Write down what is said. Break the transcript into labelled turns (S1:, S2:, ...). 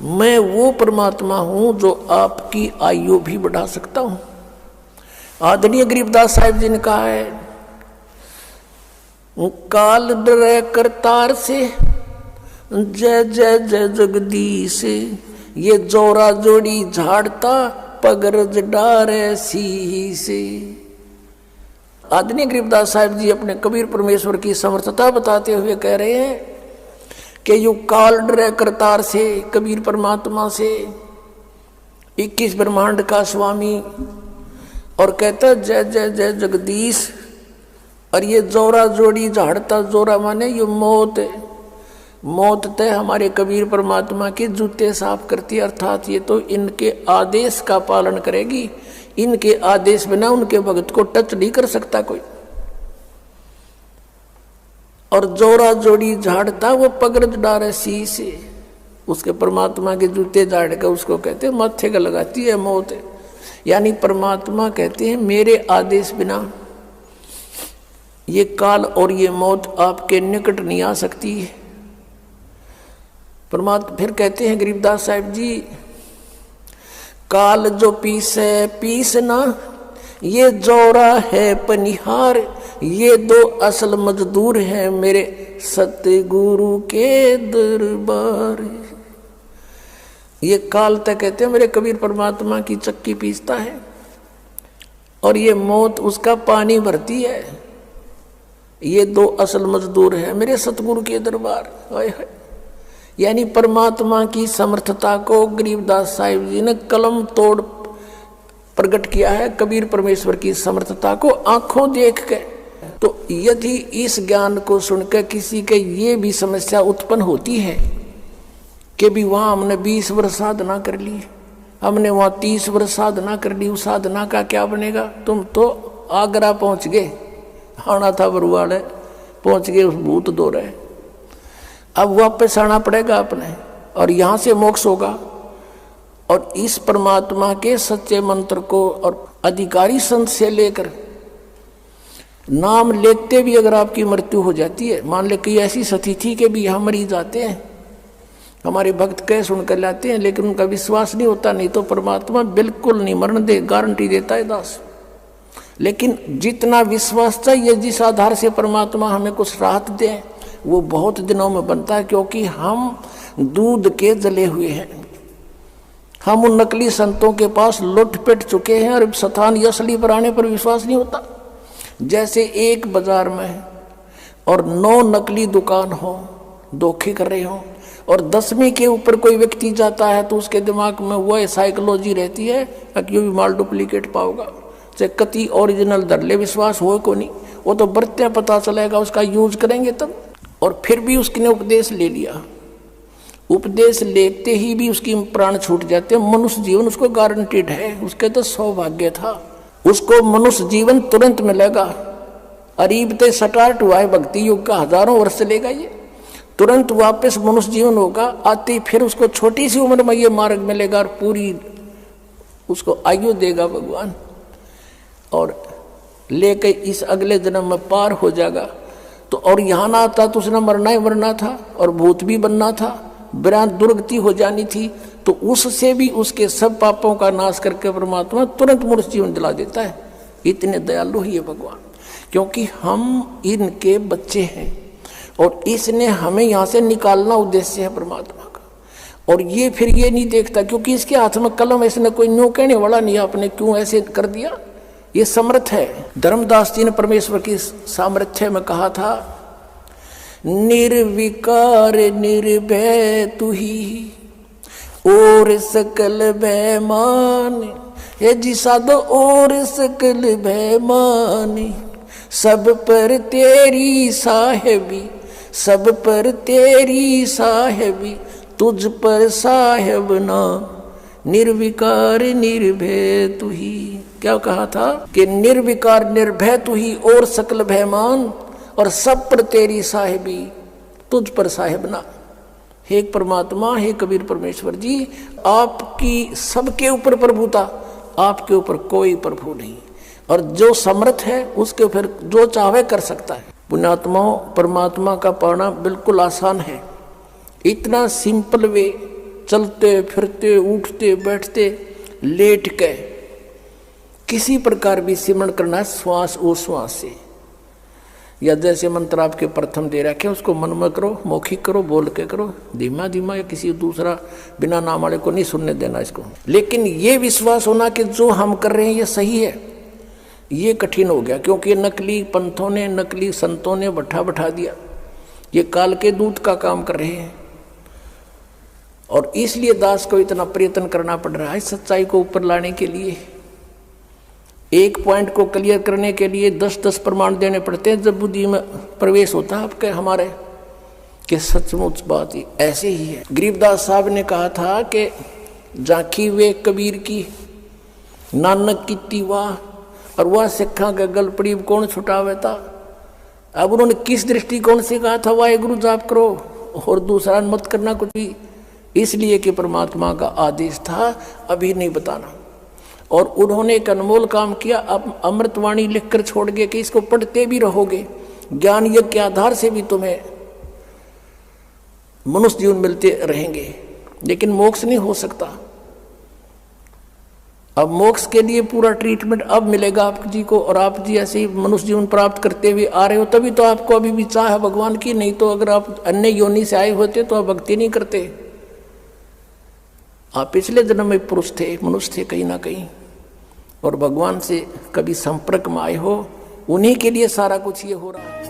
S1: मैं वो परमात्मा हूं जो आपकी आयु भी बढ़ा सकता हूं। आदरणीय गरीबदास साहिब जी ने कहा है, काल डरे करतार से जय जय जय जगदीश, ये जोरा जोड़ी झाड़ता पगरज डारे सी से। आदरणीय गरीबदास साहिब जी अपने कबीर परमेश्वर की समर्थता बताते हुए कह रहे हैं कि यू काल डरे करतार से, कबीर परमात्मा से, 21 ब्रह्मांड का स्वामी, और कहता जय जय जय जगदीश। और ये जोरा जोड़ी झाड़ता, जोरा माने ये मौत है, मौत तय हमारे कबीर परमात्मा के जूते साफ करती है, अर्थात ये तो इनके आदेश का पालन करेगी। इनके आदेश बिना उनके भक्त को टच नहीं कर सकता कोई। और जोरा जोड़ी झाड़ता वो पगरज डारे सी से, उसके परमात्मा के जूते झाड़ कर उसको कहते हैं माथे का लगाती है मौत। यानी परमात्मा कहते हैं मेरे आदेश बिना ये काल और ये मौत आपके निकट नहीं आ सकती है। परमात्मा फिर कहते हैं गरीबदास साहिब जी, काल जो पीसे पीसना, ये जोरा है पनिहार, ये दो असल मजदूर हैं मेरे सतगुरु के दरबार। ये काल तक कहते हैं मेरे कबीर परमात्मा की चक्की पीसता है, और ये मौत उसका पानी भरती है। ये दो असल मजदूर हैं मेरे सतगुरु के दरबार। यानी परमात्मा की समर्थता को गरीबदास साहिब जी ने कलम तोड़ प्रकट किया है, कबीर परमेश्वर की समर्थता को आंखों देख के। तो यदि इस ज्ञान को सुनकर किसी के ये भी समस्या उत्पन्न होती है कि भी वहां हमने 20 वर्ष साधना कर ली, हमने वहां 30 वर्ष साधना कर ली, उस साधना का क्या बनेगा? तुम तो आगरा पहुंच गए, आना था बरुआड़, पहुंच गए उस भूत दो रहे, अब वापस आना पड़ेगा अपने, और यहां से मोक्ष होगा। और इस परमात्मा के सच्चे मंत्र को और अधिकारी संत से लेकर नाम लेते भी अगर आपकी मृत्यु हो जाती है, मान ले कि ऐसी सती थी कि भी यहाँ मरीज आते हैं, हमारे भक्त कह सुनकर लाते हैं, लेकिन उनका विश्वास नहीं होता, नहीं तो परमात्मा बिल्कुल नहीं मरण दे, गारंटी देता है दास। लेकिन जितना विश्वास चाहिए, जिस आधार से परमात्मा हमें कुछ राहत दे, वो बहुत दिनों में बनता है, क्योंकि हम दूध के जले हुए हैं। हम उन नकली संतों के पास लुट पिट चुके हैं, और सतान असली पर आने पर विश्वास नहीं होता। जैसे एक बाजार में और 9 नकली दुकान हो, धोखे कर रहे हो, और 10वीं के ऊपर कोई व्यक्ति जाता है तो उसके दिमाग में वह साइकोलॉजी रहती है कि भी माल डुप्लीकेट पाओगा, चाहे कति ओरिजिनल धरले विश्वास हो को नहीं, वो तो बरते पता चलेगा, उसका यूज करेंगे तब। और फिर भी उसने उपदेश ले लिया, उपदेश लेते ही भी उसकी प्राण छूट जाते हैं। मनुष्य जीवन उसको गारंटीड है, उसके तो सौभाग्य था, उसको मनुष्य जीवन तुरंत मिलेगा। अरीब ते स्टार्ट हुआ है भक्ति युग का, हजारों वर्ष चलेगा, ये तुरंत वापस मनुष्य जीवन होगा। आते फिर उसको छोटी सी उम्र में ये मार्ग मिलेगा, और पूरी उसको आयु देगा भगवान, और लेके इस अगले जन्म में पार हो जाएगा। तो और यहाँ ना आता तो उसने मरना ही मरना था, और भूत भी बनना था, विराट दुर्गति हो जानी थी। तो उससे भी उसके सब पापों का नाश करके परमात्मा तुरंत मनुष्य जीवन दिला देता है। इतने दयालु ही है भगवान, क्योंकि हम इनके बच्चे हैं, और इसने हमें यहाँ से निकालना उद्देश्य है परमात्मा का। और ये फिर ये नहीं देखता, क्योंकि इसके हाथ में कलम, इसने कोई न्यू कहने वाला नहीं, आपने क्यों ऐसे कर दिया, ये समर्थ है। धर्मदास जी ने परमेश्वर की सामर्थ्य में कहा था, निर्विकार निर्भय तू ही और सकल बेमान, ये जी साधो और सकल बेमान, सब पर तेरी साहेबी, सब पर तेरी साहेबी, तुझ पर साहेब ना, निर्विकार निर्भय तू ही। क्या कहा था कि निर्विकार निर्भय तू ही और सकल भयमान, और सब पर तेरी साहेबी, तुझ पर साहेब ना। हे परमात्मा, हे कबीर परमेश्वर जी, आपकी सबके ऊपर प्रभुता, आपके ऊपर कोई प्रभु नहीं, और जो समर्थ है उसके ऊपर जो चाहे कर सकता है। पुण्यात्माओं, परमात्मा का पाना बिल्कुल आसान है, इतना सिंपल वे चलते फिरते उठते बैठते लेट के किसी प्रकार भी सिमरण करना श्वास उश्वास से, या जैसे मंत्र आपके प्रथम दे रखे उसको मन में करो, मौखिक करो, बोल के करो, धीमा धीमा, या किसी दूसरा बिना नाम वाले को नहीं सुनने देना इसको। लेकिन ये विश्वास होना कि जो हम कर रहे हैं ये सही है, ये कठिन हो गया, क्योंकि नकली पंथों ने, नकली संतों ने बैठा दिया, ये काल के दूत का काम कर रहे हैं। और इसलिए दास को इतना प्रयत्न करना पड़ रहा है सच्चाई को ऊपर लाने के लिए। एक पॉइंट को क्लियर करने के लिए 10-10 प्रमाण देने पड़ते हैं, जब बुद्धि में प्रवेश होता है आपके हमारे कि सचमुच बात ही ऐसे ही है। गरीबदास साहब ने कहा था कि झांकी वे कबीर की, नानक की तीवा, और वह सिखा के गल पड़ी कौन छुटावे था। अब उन्होंने किस दृष्टिकोण से कहा था वाहेगुरु जाप करो और दूसरा मत करना कुछ भी, इसलिए कि परमात्मा का आदेश था अभी नहीं बताना। और उन्होंने एक अनमोल काम किया, अब अमृतवाणी लिखकर छोड़ गए कि इसको पढ़ते भी रहोगे, ज्ञान यज्ञ के आधार से भी तुम्हें मनुष्य जीवन मिलते रहेंगे, लेकिन मोक्ष नहीं हो सकता। अब मोक्ष के लिए पूरा ट्रीटमेंट अब मिलेगा आप जी को, और आप जी ऐसे ही मनुष्य जीवन प्राप्त करते हुए आ रहे हो, तभी तो आपको अभी भी चाह है भगवान की। नहीं तो अगर आप अन्य योनि से आए होते तो आप भक्ति नहीं करते। आप पिछले जन्म में पुरुष थे, मनुष्य थे कहीं ना कहीं, और भगवान से कभी संपर्क में आए हो, उन्हीं के लिए सारा कुछ ये हो रहा है।